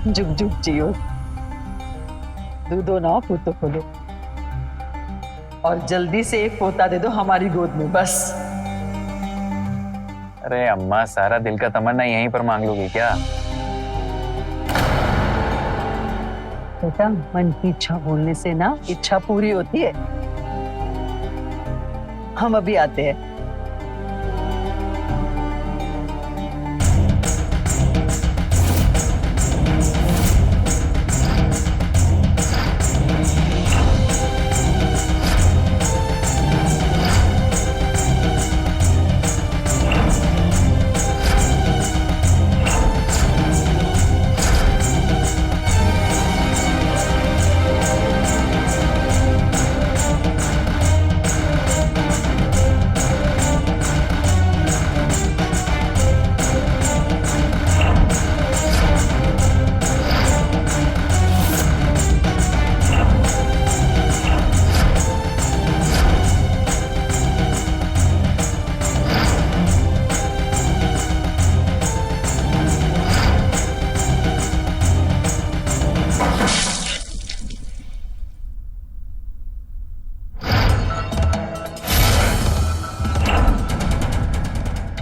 जुग जुग जियो, दूधो ना पूतो खोलो, और जल्दी से एक पोता दे दो हमारी गोद में बस। अरे अम्मा, सारा दिल का तमन्ना यहीं पर मांग लोगी क्या? बेटा, मन की इच्छा बोलने से ना इच्छा पूरी होती है। हम अभी आते हैं।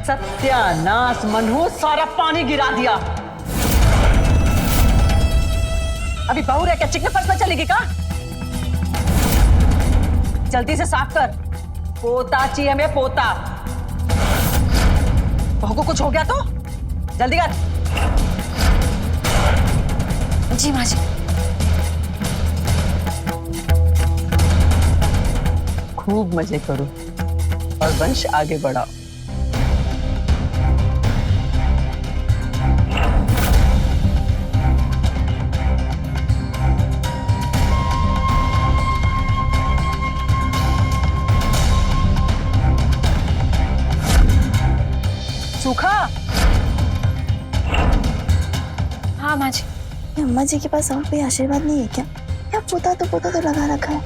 सत्यानाश मनहू, सारा पानी गिरा दिया। अभी बहू रह क्या चिकने फर्श में चलेगी का? जल्दी से साफ कर, पोता चाहिए हमें, पोता। बहू को कुछ हो गया तो जल्दी कर। जी माँ जी। खूब मजे करो और वंश आगे बढ़ाओ। सूखा। हाँ माँ जी। अम्मा जी के पास और कोई आशीर्वाद नहीं है क्या? या पोता तो लगा रखा है।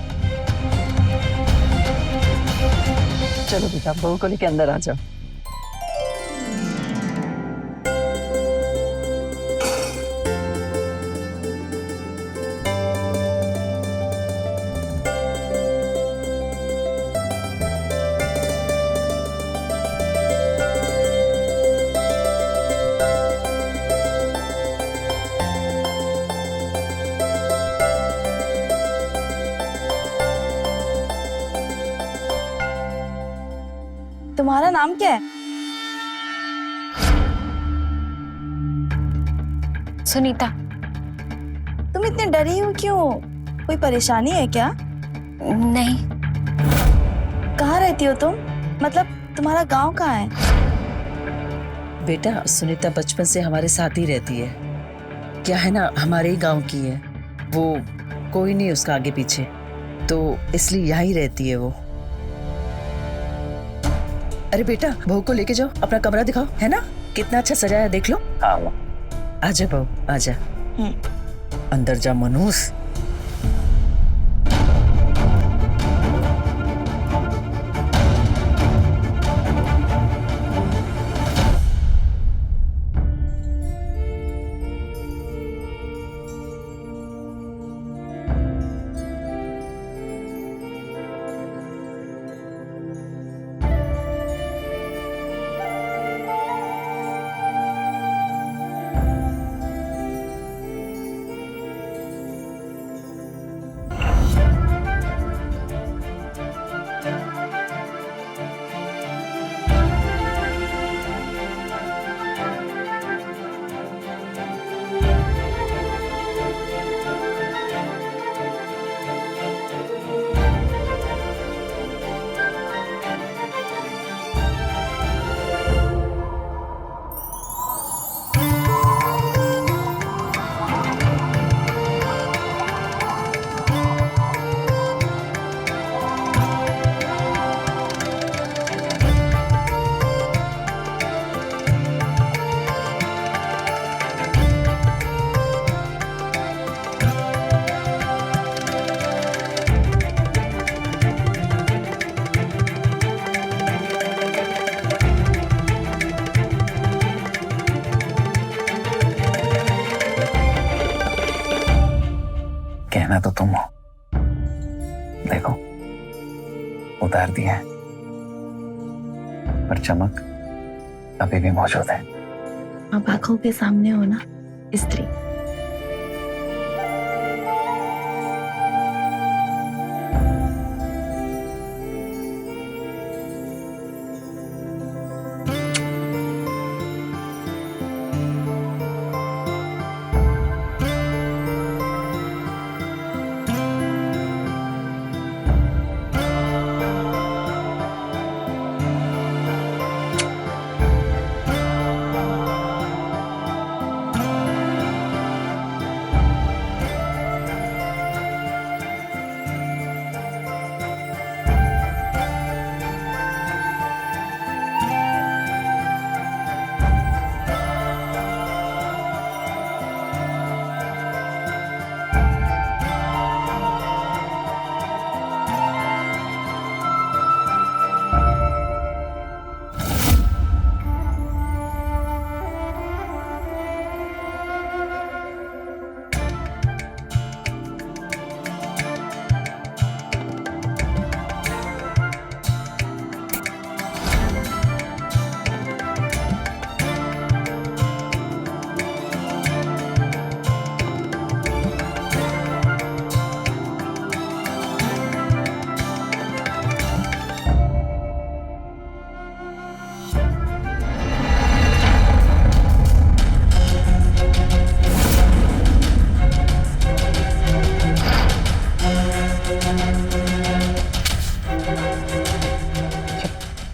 चलो बेटा, बहू को लेके अंदर आ जाओ। तुम्हारा नाम क्या है? सुनीता। तुम इतने डरी हो क्यों? कोई परेशानी है क्या? नहीं। कहाँ रहती हो तुम? मतलब तुम्हारा गांव कहाँ है? बेटा, सुनीता बचपन से हमारे साथ ही रहती है। क्या है ना, हमारे ही गांव की है वो, कोई नहीं उसका आगे पीछे, तो इसलिए यहाँ ही रहती है वो। अरे बेटा, बहू को लेके जाओ, अपना कमरा दिखाओ, है ना कितना अच्छा सजाया, देख लो। हाँ। आजा बहू, आजा। अंदर जा मनूस। तो तुम हो। देखो, उतार दिया है, पर चमक अभी भी मौजूद है। अब आंखों के सामने हो ना स्त्री।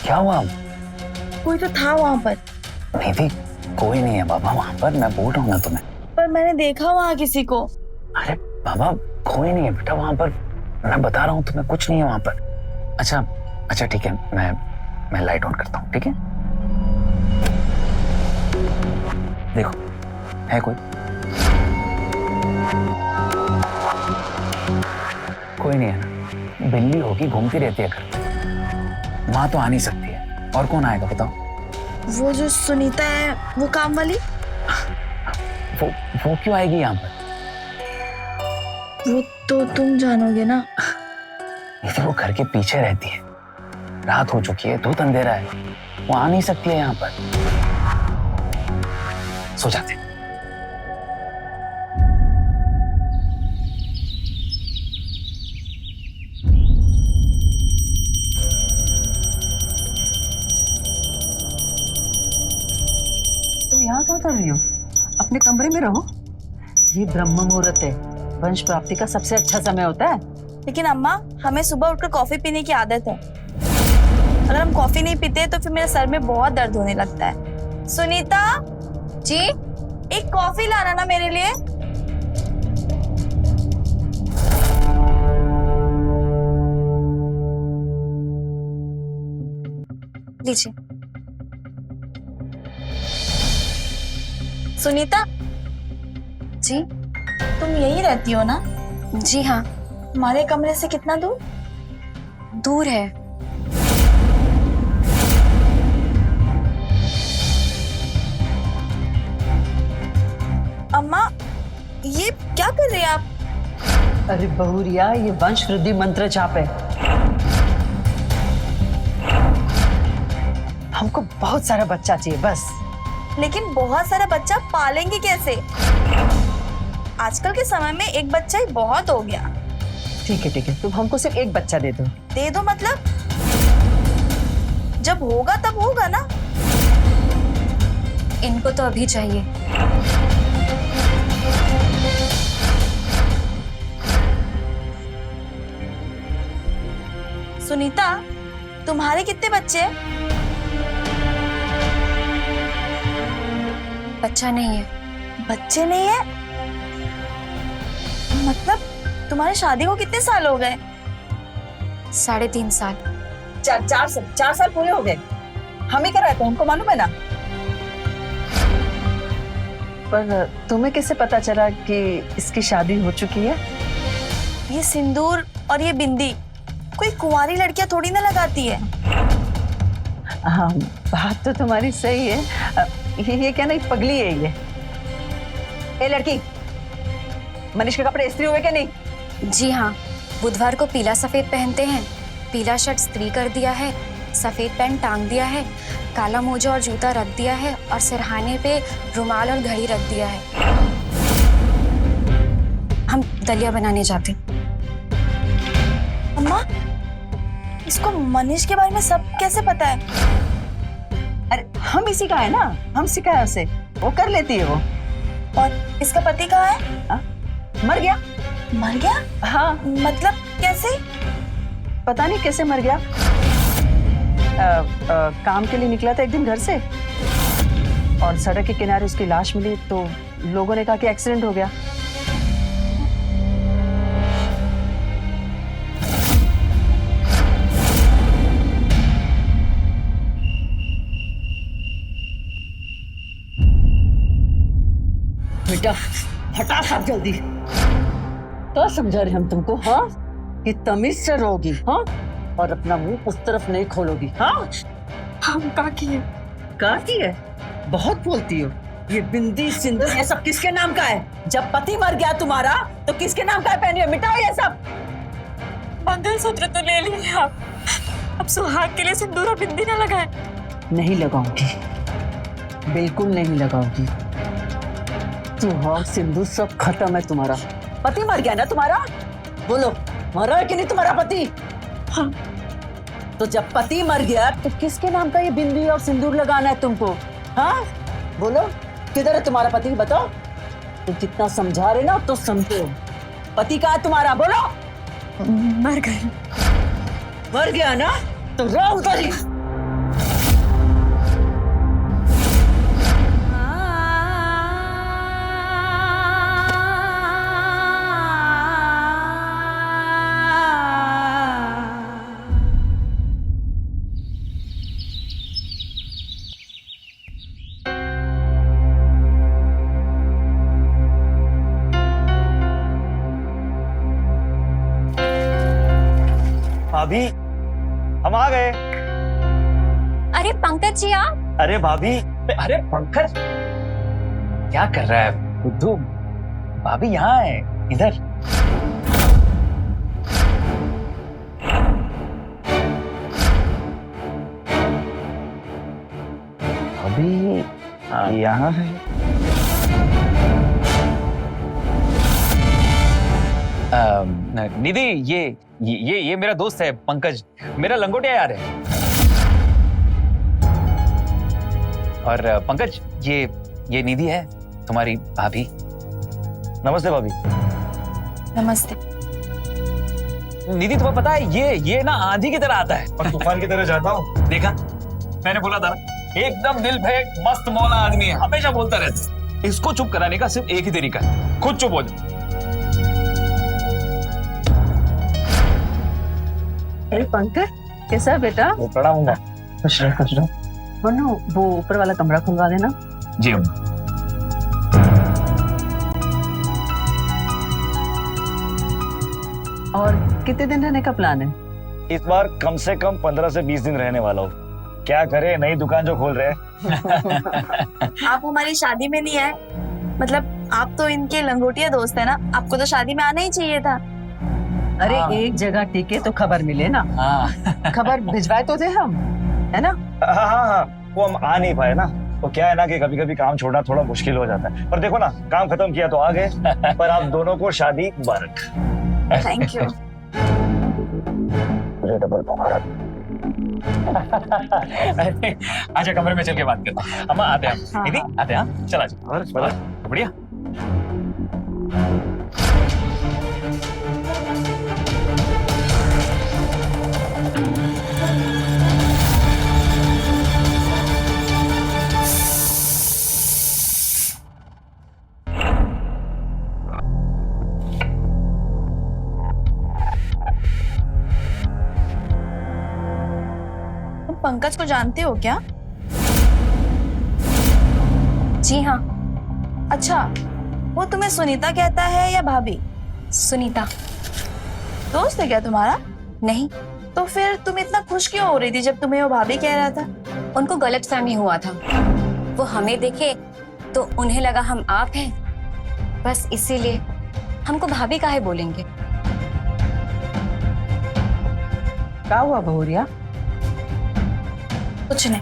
क्या हुआ? कोई तो था वहां पर, निधि, कोई नहीं है बाबा वहां पर, मैं बोल रहा हूँ ना तुम्हें। पर मैंने देखा वहां किसी को। अरे बाबा, कोई नहीं है बेटा वहां पर, मैं बता रहा हूँ तुम्हें, कुछ नहीं है वहां पर। अच्छा ठीक है, मैं लाइट ऑन करता हूँ, ठीक है? देखो, है कोई नहीं है ना? बिल्ली होगी, घूमती रहती है घर में, माँ तो आ नहीं सकती है, और कौन आएगा बताओ? वो जो सुनीता है, वो काम वाली। वो क्यों आएगी यहाँ पर? वो तो तुम जानोगे ना। ये वो घर के पीछे रहती है, रात हो चुकी है, धूप अंधेरा है, वो आ नहीं सकती है यहाँ पर। सो जाते हैं। तुम यहाँ क्या कर रही हो? अपने कमरे में रहो। ये ब्रह्म मुहूर्त है, वंश प्राप्ति का सबसे अच्छा समय होता है। लेकिन अम्मा, हमें सुबह उठकर कॉफी पीने की आदत है। अगर हम कॉफी नहीं पीते तो फिर मेरे सर में बहुत दर्द होने लगता है। सुनीता जी, एक कॉफी लाना ना मेरे लिए। लीजिए। सुनीता, जी तुम यही रहती हो ना? जी हाँ, हमारे कमरे से कितना दूर? दूर है। अम्मा, ये क्या कर रहे हैं आप? अरे बहुरिया, ये वंश वृद्धि मंत्र जाप है। हमको बहुत सारा बच्चा चाहिए बस। लेकिन बहुत सारा बच्चा पालेंगे कैसे? आजकल के समय में एक बच्चा ही बहुत हो गया। ठीक है, तुम हमको सिर्फ एक बच्चा दे दो। दे दो मतलब? जब होगा तब होगा ना। इनको तो अभी चाहिए। सुनीता, तुम्हारे कितने बच्चे हैं? बच्चा नहीं है। बच्चे नहीं है मतलब तुम्हारी शादी को कितने साल हो गए? 3.5 साल। 4 साल पूरे हो गए। हम ही कराते, हमको मालूम है ना। पर तुम्हें कैसे पता चला कि इसकी शादी हो चुकी है? ये सिंदूर और ये बिंदी कोई कुंवारी लड़कियां थोड़ी ना लगाती है। हाँ, बात तो तुम्हारी सही है। ये क्या ना, पगली है ये। ए लड़की, मनीष के कपड़े इस्त्री हुए क्या नहीं? जी हाँ, बुधवार को पीला सफेद पहनते हैं, पीला शर्ट इस्त्री कर दिया है, सफेद पैंट टांग दिया है, काला मोजा और जूता रख दिया है और सिरहाने पे रुमाल और घड़ी रख दिया है। हम दलिया बनाने जाते। अम्मा, इसको मनीष के बारे में सब कैसे पता है? अरे हम इसी का है ना, हम सिखाया उसे, वो कर लेती है वो। और इसका पति कहाँ है? हाँ? मर गया। मर गया? हाँ, मतलब कैसे? पता नहीं कैसे मर गया। काम के लिए निकला था एक दिन घर से और सड़क के किनारे उसकी लाश मिली तो लोगों ने कहा कि एक्सीडेंट हो गया। बेटा हटा सब जल्दी। तो समझा रहे हम तुमको, हाँ, कि तमीज से रहोगी, हाँ, और अपना मुंह उस तरफ नहीं खोलोगी, हाँ। हम काकी है। काकी है? बहुत बोलती हो। ये बिंदी सिंदूर ये सब किसके नाम का है? जब पति मर गया तुम्हारा तो किसके नाम का है पहनिए? मिटाओ ये सब। मंगलसूत्र तो ले लिए आप, अब सुहाग के लिए सिंदूर और बिंदी न लगाए। नहीं लगाऊंगी, बिल्कुल नहीं लगाऊंगी। सुहाग सिंदूर सब खत्म है तुम्हारा। पति मर गया ना तुम्हारा? बोलो, मरा है कि नहीं तुम्हारा पति? हाँ। तो जब पति मर गया तो किसके नाम का ये बिंदी और सिंदूर लगाना है तुमको? हाँ, बोलो, किधर है तुम्हारा पति? बताओ। तो जितना समझा रहे ना तो समझो। पति कहाँ है तुम्हारा? बोलो। मर गए। मर गया ना तो रहो उधर ही। भाभी, हम आ गए। अरे पंकज जी आप। अरे भाभी, अरे पंकज, क्या कर रहा है बुद्धू? भाभी यहाँ है, इधर। भाभी यहाँ है। निधि, ये मेरा दोस्त है पंकज, मेरा लंगोटिया यार है। और पंकज, ये निधि है, तुम्हारी भाभी। नमस्ते भाभी। नमस्ते। निधि, तुम्हें पता है ये ना आंधी की तरह आता है और तूफान की तरह जाता हूँ। देखा, मैंने बोला था ना, एकदम दिल फेंक मस्त मौला आदमी है, हमेशा बोलता रहता है। इसको चुप कराने का सिर्फ एक ही तरीका है, खुद चुप हो जाओ। अरे पंकज, कैसा है बेटा? वो पड़ा हूँ। खुश रहो। मनु, वो ऊपर वाला कमरा खुलवा देना। जी अम्मा। और कितने दिन रहने का प्लान है? इस बार कम से कम 15 से 20 दिन रहने वाला हूँ। क्या करे, नई दुकान जो खोल रहे हैं। आप हमारी शादी में नहीं आए, मतलब आप तो इनके लंगोटिया दोस्त है ना, आपको तो शादी में आना ही चाहिए था। अरे हाँ। एक जगह टिके तो खबर मिले ना। हाँ। खबर भिजवाए तो थे हम, है ना? हाँ, वो हम आ नहीं पाए ना। तो क्या है ना कि कभी कभी काम छोड़ना थोड़ा मुश्किल हो जाता है, पर देखो ना, काम खत्म किया तो आ गए। पर आप दोनों को शादी मुबारक। Thank you. अच्छा, कमरे में चल के बात करते हैं। अम्मा आते हैं हम। निधि आते हैं, हाँ? चला जा। बढ़िया। तुम पंकज को जानते हो क्या? जी हाँ, अच्छा, वो तुम्हें सुनीता कहता है या भाभी? सुनीता। दोस्त है क्या तुम्हारा? नहीं, तो फिर तुम इतना खुश क्यों हो रही थी जब तुम्हें वो भाभी कह रहा था? उनको गलतफहमी हुआ था। वो हमें देखे तो उन्हें लगा हम आप हैं, बस इसीलिए। हमको भाभी काहे बोलेंगे? क्या हुआ बहुरिया? कुछ नहीं।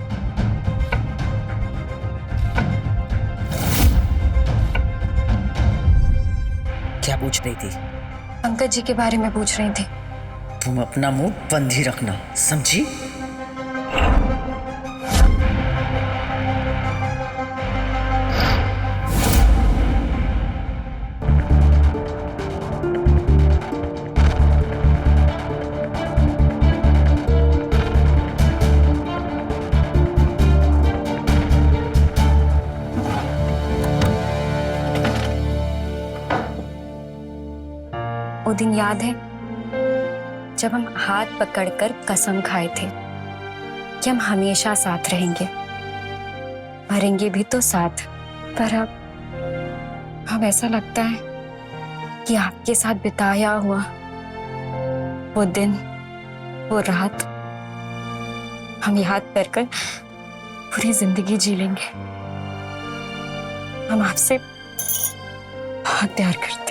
क्या पूछ रही थी? पंकज जी के बारे में पूछ रही थी। तुम अपना मुंह बंद ही रखना, समझी? वो दिन याद है जब हम हाथ पकड़कर कसम खाए थे कि हम हमेशा साथ रहेंगे, मरेंगे भी तो साथ। पर अब ऐसा लगता है कि आपके साथ बिताया हुआ वो दिन, वो रात हम याद कर पूरी जिंदगी जी लेंगे। हम आपसे बहुत प्यार करते हैं।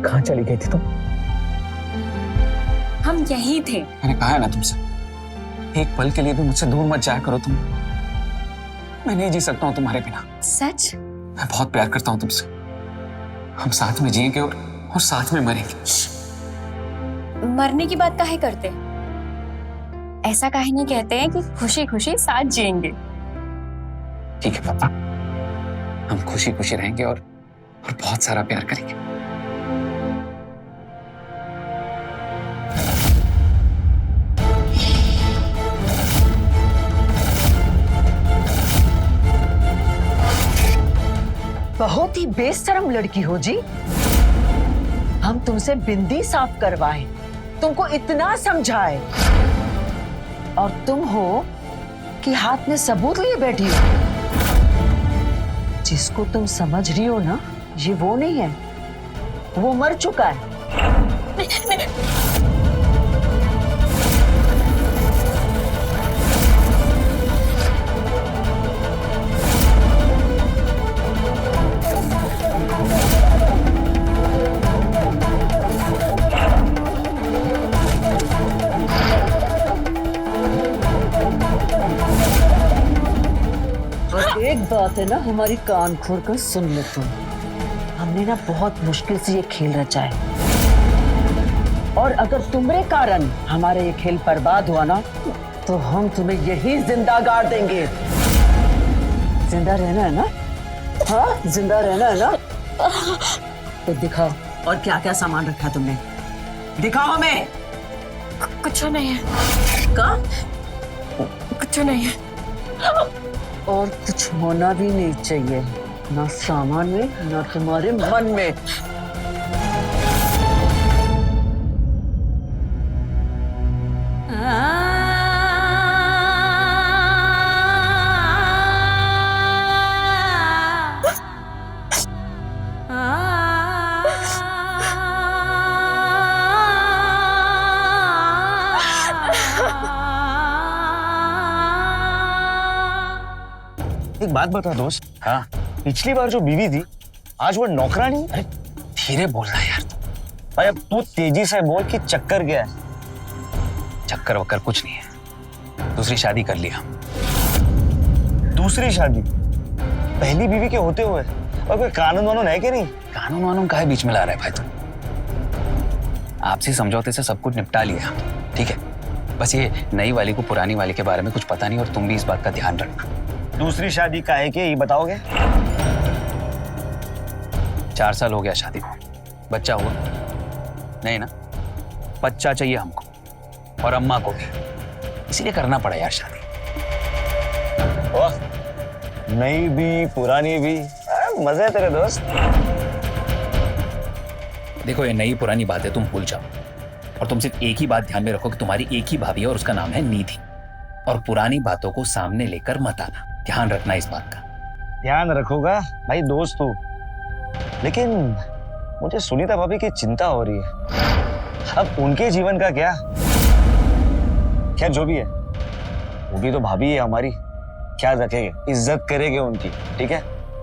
कहाँ चली गई थी तुम? हम यहीं थे। मैंने कहा है ना तुमसे, एक पल के लिए भी मुझसे दूर मत जाया करो तुम। मैं नहीं जी सकता हूँ तुम्हारे बिना। सच? मैं बहुत प्यार करता हूँ तुमसे। हम साथ में जिएंगे और साथ में मरेंगे। मरने की बात काहे करते? ऐसा काहे नहीं कहते हैं कि खुशी खुशी साथ जिएंगे? ठीक है पापा, हम खुशी खुशी रहेंगे और बहुत सारा प्यार करेंगे। बहुत ही बेशरम लड़की हो जी। हम तुमसे बिंदी साफ करवाए, तुमको इतना समझाए, और तुम हो कि हाथ में सबूत लिए बैठी हो। जिसको तुम समझ रही हो ना, ये वो नहीं है, वो मर चुका है। एक बात है ना, हमारी कान खोल कर सुन लो तुम। हमने ना बहुत मुश्किल से ये खेल रचा है, और अगर तुम्हारे कारण हमारा ये खेल बर्बाद हुआ ना, तो हम तुम्हें यही जिंदा गाड़ देंगे। जिंदा रहना है ना? हाँ, जिंदा रहना है ना? तो दिखाओ, और क्या क्या सामान रखा है तुमने, दिखाओ हमें। कुछ नहीं है। का? कुछ नहीं है। और कुछ होना भी नहीं चाहिए, ना सामान में ना तुम्हारे मन में। एक बात बता दोस्त, हाँ, पिछली बार जो बीवी थी, आज वो नौकरानी है? अरे धीरे बोलना यार। भाई अब तू तेजी से बोल कि चक्कर क्या है? चक्कर वक्कर कुछ नहीं है, दूसरी शादी कर लिया। दूसरी शादी? पहली बीवी के होते हुए? और कोई कानून वानून है कि नहीं? कानून वानून काहे बीच में ला रहा है भाई तुम? आपसी समझौते से सब कुछ निपटा लिया, ठीक है? बस ये नई वाली को पुरानी वाली के बारे में कुछ पता नहीं, और तुम भी इस बात का ध्यान रखना। दूसरी शादी का है कि ये बताओगे? 4 साल हो गया शादी को, बच्चा हुआ नहीं ना? बच्चा चाहिए हमको और अम्मा को भी, इसीलिए करना पड़ा यार शादी। वाह, नई भी पुरानी भी, मजे है तेरे दोस्त। देखो ये नई पुरानी बातें तुम भूल जाओ और तुम सिर्फ एक ही बात ध्यान में रखो कि तुम्हारी एक ही भाभी है और उसका नाम है निधि। और पुरानी बातों को सामने लेकर मत आना, ध्यान रखना इस बात का। ध्यान रखूंगा भाई, दोस्त हूँ। लेकिन मुझे सुनीता भाभी की चिंता हो रही है। अब उनके जीवन का क्या? खैर जो भी है, वो भी तो भाभी है हमारी, ख्याल रखेंगे, इज्जत करेंगे उनकी, ठीक है?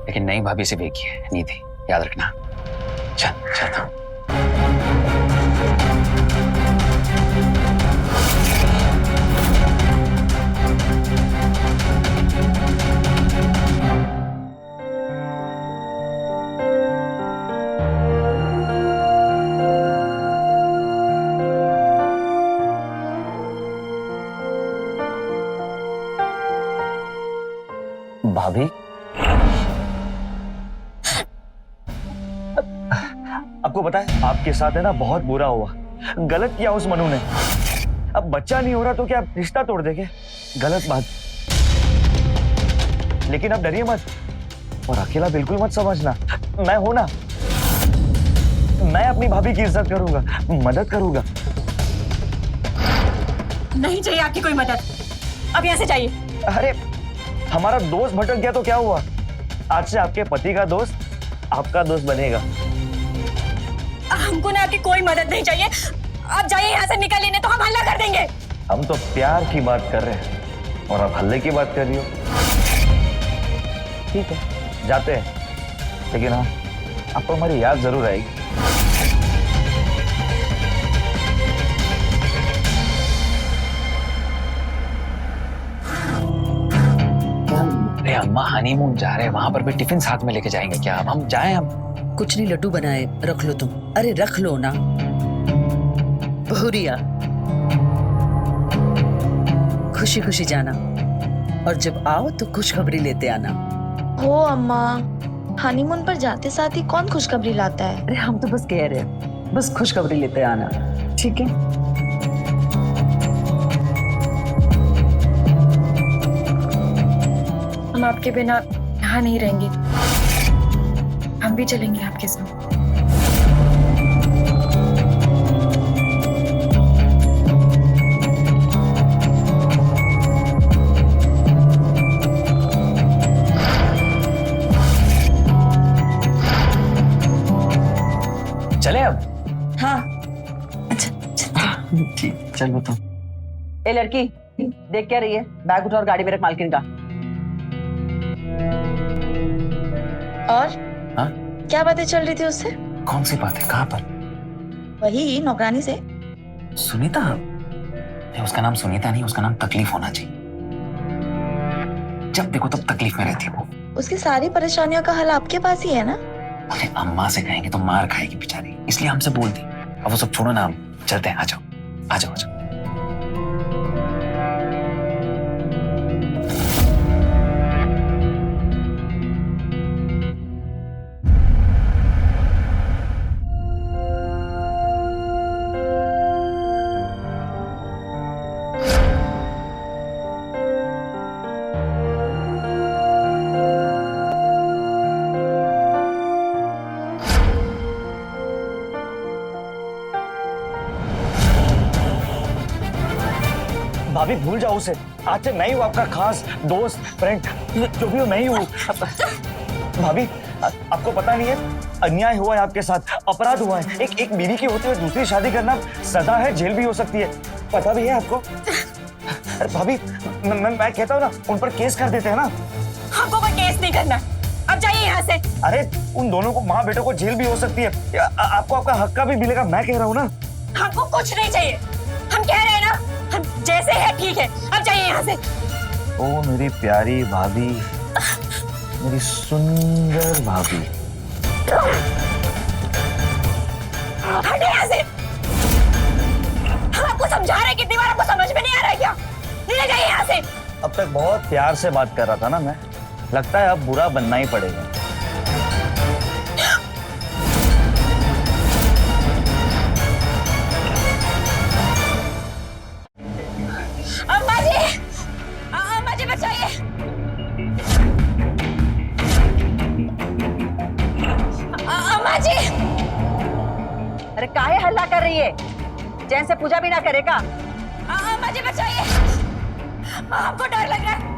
लेकिन नई भाभी से एक ही है निधि, याद रखना। चल चलता हूँ। भाभी, आपको पता है आपके साथ है ना बहुत बुरा हुआ, गलत किया उस मनु ने। अब बच्चा नहीं हो रहा तो क्या रिश्ता तोड़ देंगे? गलत बात। लेकिन अब डरिए मत और अकेला बिल्कुल मत समझना, मैं हूं ना। मैं अपनी भाभी की इज्जत करूंगा, मदद करूंगा। नहीं चाहिए आपकी कोई मदद, अब यहाँ से जाइए। अरे हमारा दोस्त भटक गया तो क्या हुआ? आज से आपके पति का दोस्त आपका दोस्त बनेगा। हमको ना आपकी कोई मदद नहीं चाहिए, आप जाइए यहाँ से, निकलिए नहीं तो हम हल्ला कर देंगे। हम तो प्यार की बात कर रहे हैं और आप हल्ले की बात कर रही हो। ठीक है जाते हैं, लेकिन हाँ आपको हमारी याद जरूर आएगी। अरे अम्मा हनीमून जा रहे हैं, वहां पर भी टिफिन साथ में लेके जाएंगे क्या? अब हम जाएं? अब कुछ नहीं, लड्डू बनाए रख लो तुम। अरे रख लो ना बहुरिया, खुशी खुशी जाना और जब आओ तो खुशखबरी लेते आना। हो अम्मा, हनीमून पर जाते साथ ही कौन खुशखबरी लाता है? अरे हम तो बस कह रहे हैं, बस खुशखबरी लेते आना, ठीक है? हम आपके बिना यहाँ नहीं रहेंगे, हम भी चलेंगे आपके साथ। चले अब? हाँ ठीक, चलो तो। ए लड़की, देख क्या रही है? बैग उठा और गाड़ी में रख मालकिन का। और हाँ? क्या बातें चल रही थी उससे? कौन सी बात है? कहाँ पर? वही नौकरानी से। सुनीता? नहीं, उसका नाम सुनीता नहीं, उसका नाम तकलीफ होना चाहिए। जब देखो तब तकलीफ में रहती है वो। उसकी सारी परेशानियों का हल आपके पास ही है ना? उन्हें अम्मा से कहेंगे तो मार खाएगी बेचारी, इसलिए हमसे बोल दी। अब वो सब छोड़ो ना, हम चलते हैं। आ जाओ आ जाओ आ जाओ। भाभी भूल जाओ उसे, आज से मैं ही हूँ आपका खास दोस्त, फ्रेंड, जो भी हो मैं ही हूँ। भाभी आपको पता नहीं है, अन्याय हुआ है आपके साथ, अपराध हुआ है। एक बीवी की होते हुए दूसरी शादी करना सजा है, जेल भी हो सकती है, पता भी है आपको? अरे भाभी मैं कहता हूँ ना, उन पर केस कर देते हैं ना। हमको कोई केस नहीं करना, अब जाइए यहाँ से। अरे उन दोनों को, माँ बेटों को जेल भी हो सकती है। आपको आपका हक का भी मिलेगा, मैं कह रहा हूँ ना। हमको कुछ नहीं चाहिए, हम कह रहे हैं ना, हम जैसे है ठीक है, अब जाइए यहाँ से। ओ मेरी प्यारी भाभी, मेरी सुंदर भाभी। हटे यहाँ से। हम आपको समझा रहे हैं, कितनी बार आपको समझ में नहीं आ रहा है क्या? नहीं, जाइए यहाँ से। अब तक बहुत प्यार से बात कर रहा था ना मैं, लगता है अब बुरा बनना ही पड़ेगा। अम्मा जी, अम्मा जी बचाइए। अम्मा जी, हल्ला कर रही है? चैन से पूजा भी ना करेगा? मुझे बचाइए, हमको डर लग रहा है।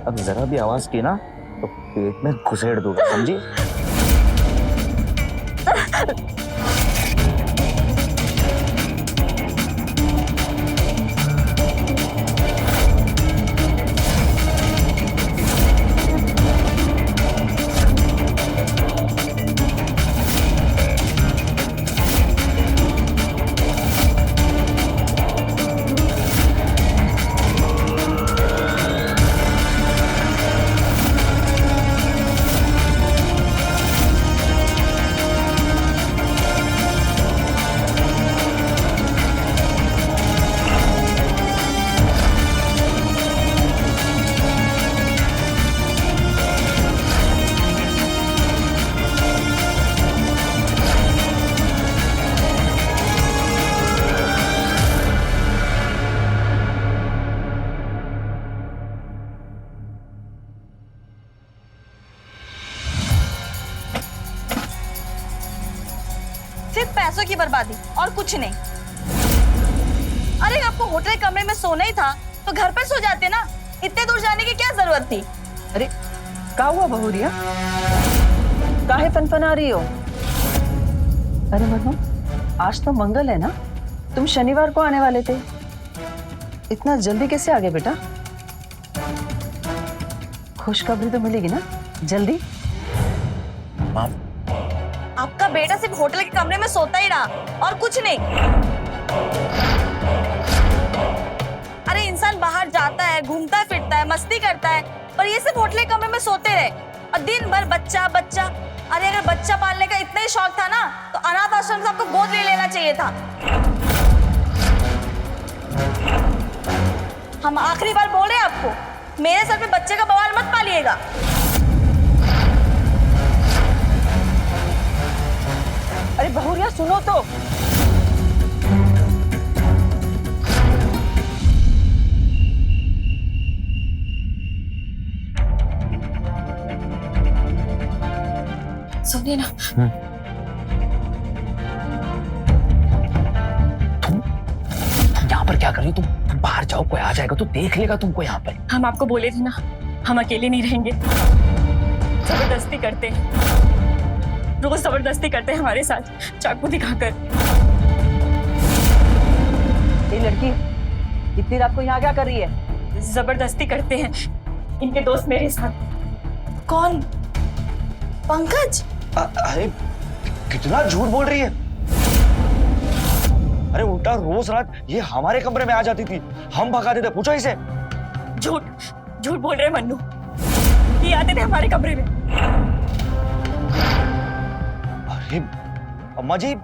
अब जरा भी आवाज की ना तो पेट में घुसेड़ दूंगा, समझी? सिर्फ पैसों की बर्बादी और कुछ नहीं। अरे आपको होटल कमरे में सोना ही था तो घर पर सो जाते ना, इतने दूर जाने की क्या जरूरत थी? अरे क्या हुआ बहुरिया, काहे फनफना रही हो? अरे मनु, आज तो मंगल है ना, तुम शनिवार को आने वाले थे, इतना जल्दी कैसे आ गए बेटा? खुशखबरी तो मिलेगी ना जल्दी? माँ, आपका बेटा सिर्फ होटल के कमरे में सोता ही रहा और कुछ नहीं। अरे इंसान बाहर जाता है, घूमता फिरता है, मस्ती करता है, पर ये सिर्फ होटल के कमरे में सोते रहे और दिन भर बच्चा बच्चा। अरे अगर बच्चा पालने का इतना ही शौक था ना तो अनाथ आश्रम से आपको गोद ले लेना चाहिए था। हम आखिरी बार बोल रहे हैं आपको, मेरे सर पे बच्चे का बवाल मत पालिएगा। अरे बहुरिया सुनो तो, सुनिए ना, यहाँ पर क्या कर रही हो तुम? बाहर जाओ, कोई आ जाएगा तो देख लेगा तुमको यहाँ पर। हम आपको बोले थे ना, हम अकेले नहीं रहेंगे। जबरदस्ती करते हैं, रोज जबरदस्ती करते हैं हमारे साथ, चाकू दिखाकर। ये लड़की इतनी रात को यहाँ क्या कर रही है? जबरदस्ती करते हैं इनके दोस्त मेरे साथ। कौन? पंकज? अरे कितना झूठ बोल रही है। अरे उल्टा रोज रात ये हमारे कमरे में आ जाती थी, हम भगाते थे, पूछो इसे। झूठ झूठ बोल रहे हैं मन्नू, ये आते थे हमारे कमरे में। अरे अम्मा जी,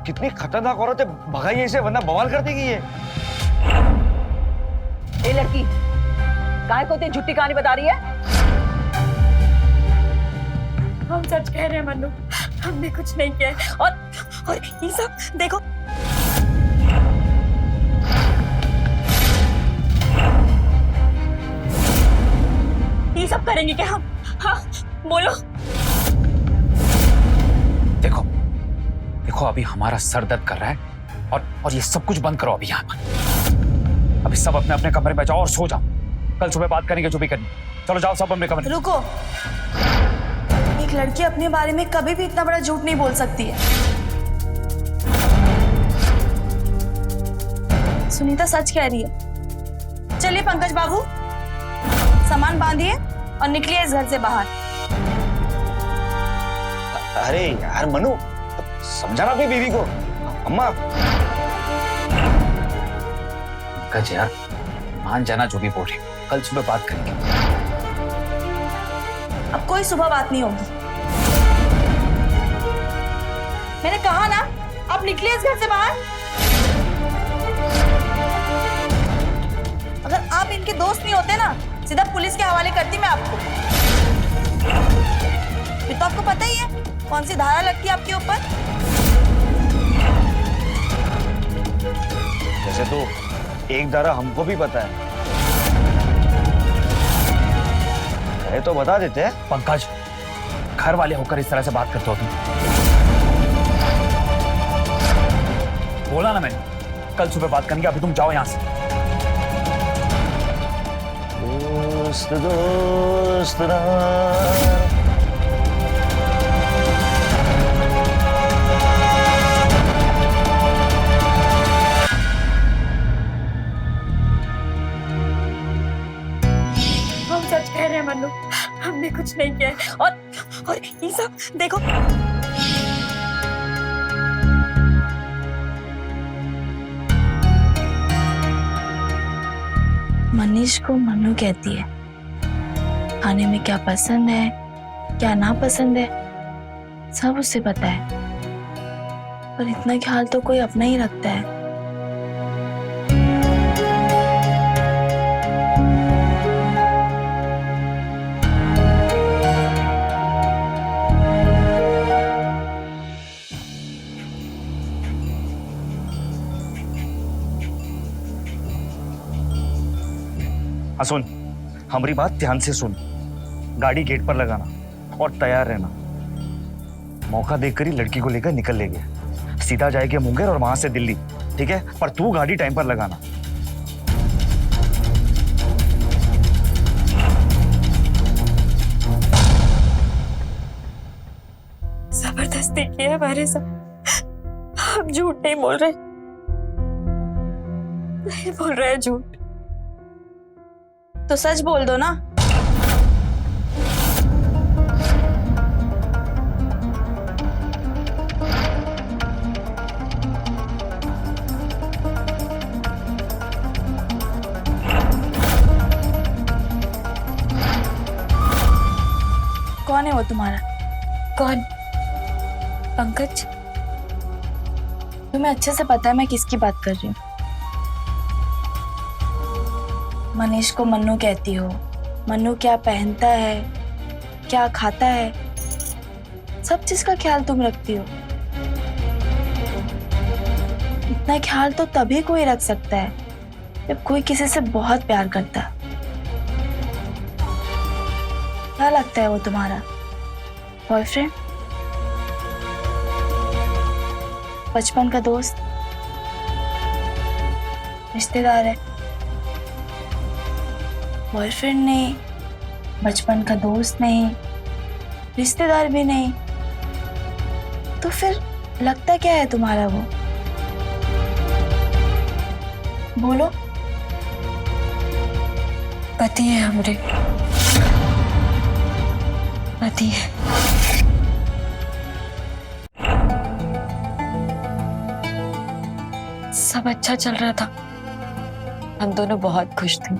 कितनी खतरनाक औरत है, भगाइए इसे वरना बवाल कर देगी ये। ये लड़की काहे को इतनी झूठी कहानी बता रही है? हम सच कह रहे हैं मन्नू, हमने कुछ नहीं किया है। और ये सब देखो, ये सब करेंगे क्या हम? हाँ बोलो। देखो देखो, अभी हमारा सर दर्द कर रहा है और ये सब कुछ बंद करो अभी यहाँ पर। अभी सब अपने अपने कमरे में जाओ और सो जाओ, कल सुबह बात करेंगे जो भी करनी। चलो जाओ सब अपने कमरे। रुको, एक लड़की अपने बारे में कभी भी इतना बड़ा झूठ नहीं बोल सकती है। सुनीता सच कह रही है। चलिए पंकज बाबू, सामान बांधिए और निकलिए इस घर से बाहर। अरे यार मनु, समझाना अपनी बीवी को। अम्मा पंकज यार, मान जाना जो भी बोल रही, कल सुबह बात करेंगे। अब कोई सुबह बात नहीं होगी। मैंने कहा ना, आप निकलिए इस घर से बाहर। अगर आप इनके दोस्त नहीं होते ना, सीधा पुलिस के हवाले करती मैं आपको। फिर तो आपको पता ही है कौन सी धारा लगती है आपके ऊपर। जैसे तो एक धारा हमको भी पता है, है तो बता देते हैं। पंकज, घर वाले होकर इस तरह से बात करते हो तुम? बोला ना मैंने, कल सुबह बात करेंगे, अभी तुम जाओ यहाँ से। दोस्त दोस्त ना हम सच कह रहे हैं मन्नू, हमने कुछ नहीं किया है। और ये सब देखो, मनीष को मन्नू कहती है। खाने में क्या पसंद है, क्या ना पसंद है, सब उसे पता है। पर इतना ख्याल तो कोई अपना ही रखता है। हाँ सुन, हमारी बात ध्यान से सुन। गाड़ी गेट पर लगाना और तैयार रहना। मौका देखकर ही लड़की को लेकर निकल लेंगे। सीधा जाएंगे मुंगेर और वहां से दिल्ली, ठीक है? पर तू गाड़ी टाइम पर लगाना। जबरदस्ती किया है हमारे साथ। हम झूठ नहीं बोल रहे, नहीं बोल रहे हैं झूठ। तो सच बोल दो ना। कौन है वो तुम्हारा? कौन? पंकज। तुम्हें अच्छे से पता है मैं किसकी बात कर रही हूँ। मनीष को मन्नू कहती हो। मन्नू क्या पहनता है, क्या खाता है, सब चीज का ख्याल तुम रखती हो। इतना ख्याल तो तभी कोई रख सकता है जब कोई किसी से बहुत प्यार करता है। क्या लगता है वो तुम्हारा बॉयफ्रेंड, बचपन का दोस्त, रिश्तेदार है? बॉयफ्रेंड नहीं, बचपन का दोस्त नहीं, रिश्तेदार भी नहीं, तो फिर लगता क्या है तुम्हारा वो? बोलो। पति है हमरे, पति है। सब अच्छा चल रहा था, हम दोनों बहुत खुश थे।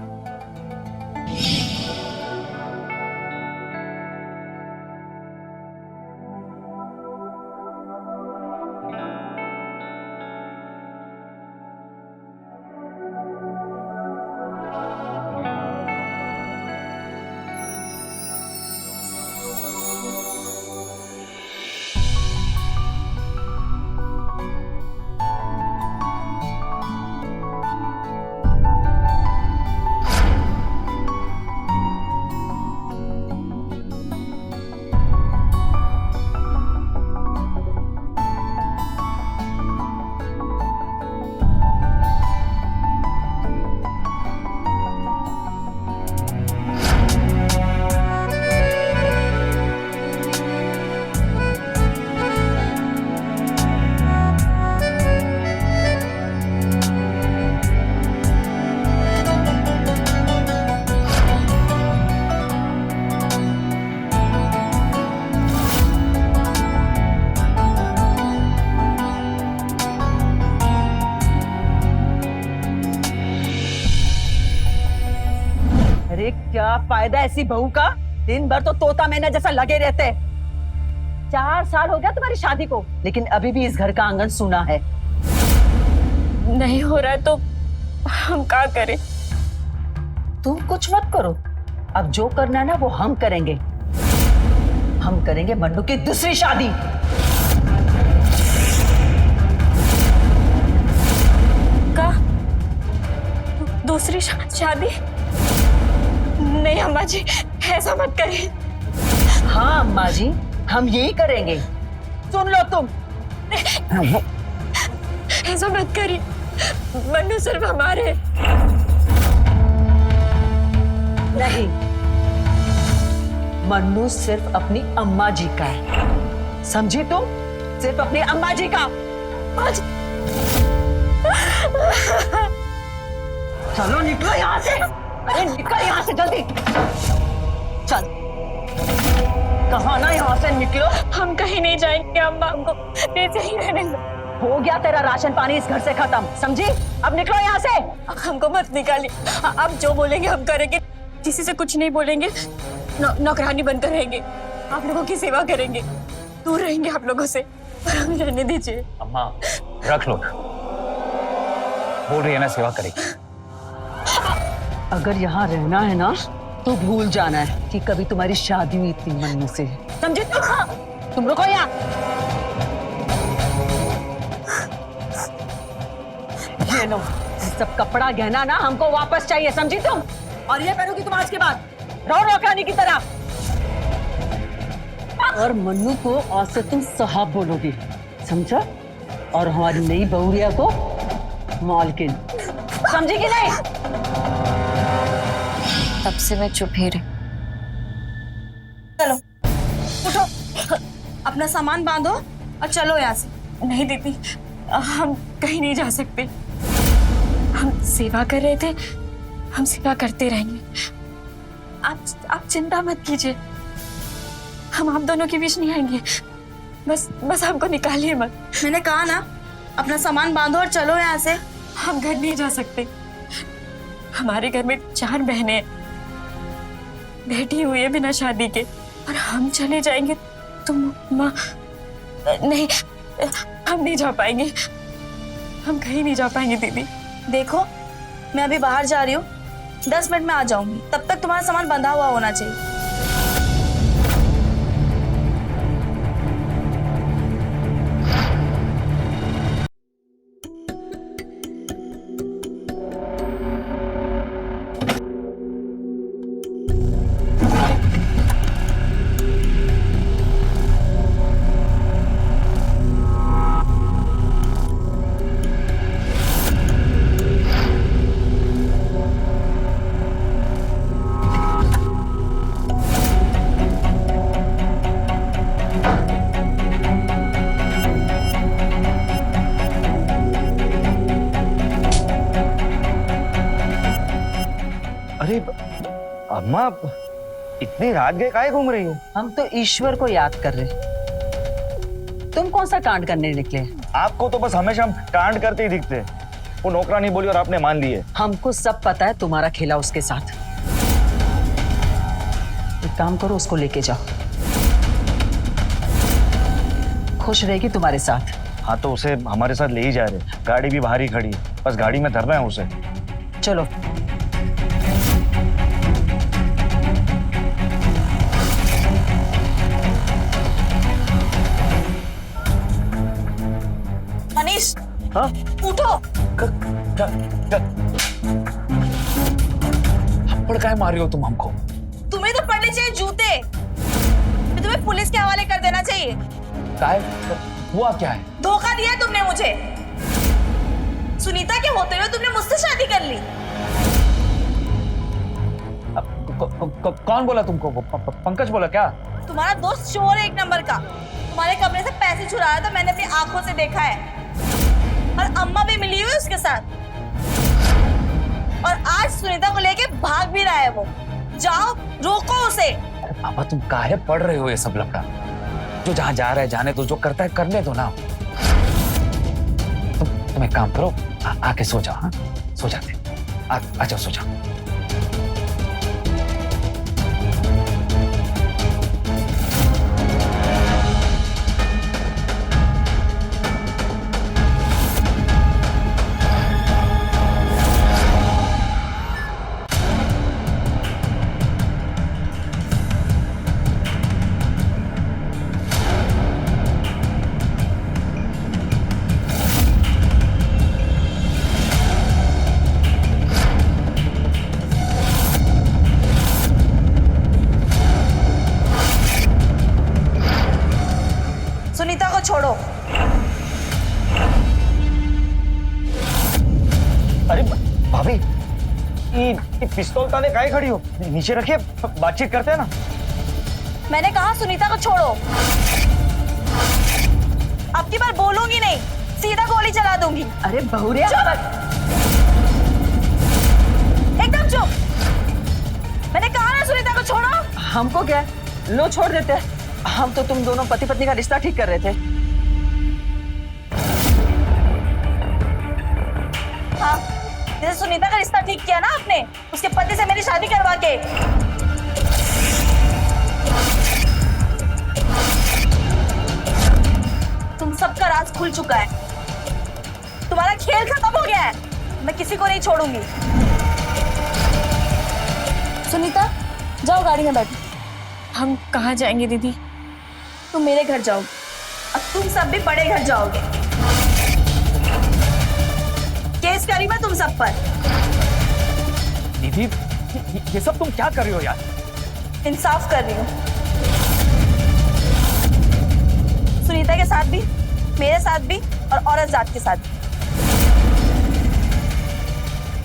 अरे क्या फायदा ऐसी बहू का, दिन भर तो तोता मैना जैसा लगे रहते। 4 साल हो गया तुम्हारी शादी को, लेकिन अभी भी इस घर का आंगन सूना है। नहीं हो रहा है तो हम क्या करें? तुम कुछ मत करो, अब जो करना है ना वो हम करेंगे। हम करेंगे मन्नू की दूसरी शादी। का दूसरी शादी? नहीं अम्मा जी, ऐसा मत करिए। हाँ अम्मा जी, हम यही करेंगे। सुन लो तुम। ऐसा मत करिए, मन्नू सिर्फ हमारे। नहीं, मन्नू सिर्फ अपनी अम्मा जी का है, समझी तुम? सिर्फ अपनी अम्मा जी का। चलो निकलो यहाँ से, अरे निकल यहाँ से जल्दी। चल, कहा ना यहाँ से निकलो। हम कहीं नहीं जाएंगे अम्मा, हमको ऐसे ही रहने दो। हो गया तेरा राशन पानी इस घर से खत्म, समझी? अब निकलो यहाँ से। हमको मत निकालिए, आप जो बोलेंगे हम करेंगे, किसी से कुछ नहीं बोलेंगे, नौकरानी बनकर रहेंगे, आप लोगों की सेवा करेंगे, दूर रहेंगे आप लोगों से, पर हमें रहने दीजिए। अम्मा रख लो ना, बोल रही है ना सेवा करेगी। अगर यहाँ रहना है ना तो भूल जाना है कि कभी तुम्हारी शादी हुई थी मन्नू से, समझे? तुम रुको यहाँ। ये लो, सब कपड़ा गहना ना हमको वापस चाहिए, समझी तुम? और ये पहनोगी तुम आज के बाद, रहो नौकरानी की तरह। और मन्नू को आज से तुम साहब बोलोगी, समझा? और हमारी नई बहुरिया को मालकिन, समझी कि नहीं? तब से मैं चुप ही रही। चलो उठो, अपना सामान बांधो और चलो यहाँ से। नहीं दीदी, हम कहीं नहीं जा सकते, हम सेवा कर रहे थे, हम सेवा करते रहेंगे। आप चिंता मत कीजिए, हम आप दोनों के बीच नहीं आएंगे, बस हमको निकालिए मत। मैंने कहा ना, अपना सामान बांधो और चलो यहाँ से। हम घर नहीं जा सकते, हमारे घर में 4 बहनें बैठी हुई है बिना शादी के, और हम चले जाएंगे तो माँ नहीं, हम नहीं जा पाएंगे, हम कहीं नहीं जा पाएंगे दीदी। देखो, मैं अभी बाहर जा रही हूँ, 10 मिनट में आ जाऊंगी, तब तक तुम्हारा सामान बंधा हुआ होना चाहिए। अरे अम्मा, इतनी रात गए काहे घूम रही हो? हम तो ईश्वर को याद कर रहे। तुम कौन सा कांड करने निकले? आपको तो बस हमेशा हम कांड करते ही दिखते। वो नौकरानी बोली और आपने मान लिए। हमको सब पता है तुम्हारा खेला उसके साथ। एक काम करो, उसको लेके जाओ, खुश रहेगी तुम्हारे साथ। हाँ तो उसे हमारे साथ ले ही जा रहे, गाड़ी भी बाहर ही खड़ी, बस गाड़ी में धरना है उसे। चलो। मनीष, हाँ? उठो। थप्पड़ काहे मार रही हो तुम हमको? तुम्हें तो पड़ने चाहिए जूते, तुम्हें पुलिस के हवाले कर देना चाहिए। काहे? हुआ क्या है? धोखा दिया तुमने मुझे। सुनीता के होते हुए तुमने मुझसे शादी कर ली। कौन बोला तुमको? पंकज बोला क्या? तुम्हारा दोस्त चोर है 1 नंबर का, तुम्हारे कमरे से पैसे चुराया था, मैंने अपनी आंखों से देखा है, और अम्मा भी मिली हुई उसके साथ, और आज सुनीता को लेके भाग भी रहा है वो। जाओ, रोको उसे। पापा तुम काहे पढ़ रहे हो ये सब लफड़ा? जो जहां जा रहा है जाने दो, जो करता है करने दो ना। तुम एक काम करो, आके सो जाओ। हाँ, सो जाते। आ जाओ, सो जाओ। छोड़ो। अरे भाभी, ये पिस्तौल ताने काहे खड़ी हो? नीचे रखिए, बातचीत करते हैं ना। मैंने कहा सुनीता को छोड़ो। अब की बार बोलूंगी नहीं, सीधा गोली चला दूंगी। अरे बहुरिया, एकदम चुप। मैंने कहा ना सुनीता को छोड़ो। हमको क्या, लो छोड़ देते हैं। हम तो तुम दोनों पति पत्नी का रिश्ता ठीक कर रहे थे। हाँ, जैसे सुनीता का रिश्ता ठीक किया ना आपने, उसके पति से मेरी शादी करवा के। तुम सबका राज खुल चुका है, तुम्हारा खेल खत्म हो गया है। मैं किसी को नहीं छोड़ूंगी। सुनीता, जाओ गाड़ी में बैठो। हम कहाँ जाएंगे दीदी? तुम मेरे घर जाओगे, अब तुम सब भी बड़े घर जाओगे। केस करी मैं तुम सब पर। दीदी, ये सब तुम क्या कर रही हो यार? इंसाफ कर रही हूँ। सुनीता के साथ भी, मेरे साथ भी और औरत जात के साथ भी।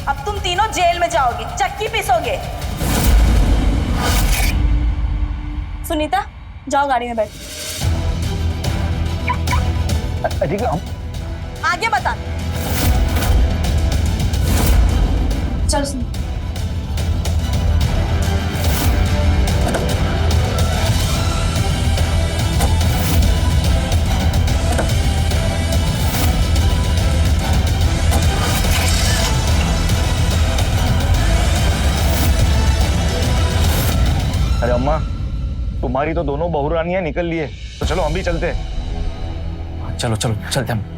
अब तुम तीनों जेल में जाओगे, चक्की पीसोगे। सुनीता, जाओ गाड़ी में बैठो। ठीक है, हम आगे बता। चलो सुन। अरे अम्मा, तुम्हारी तो दोनों बहुरानियां निकल लिए, तो चलो हम भी चलते हैं। चलो चलो चलते हम।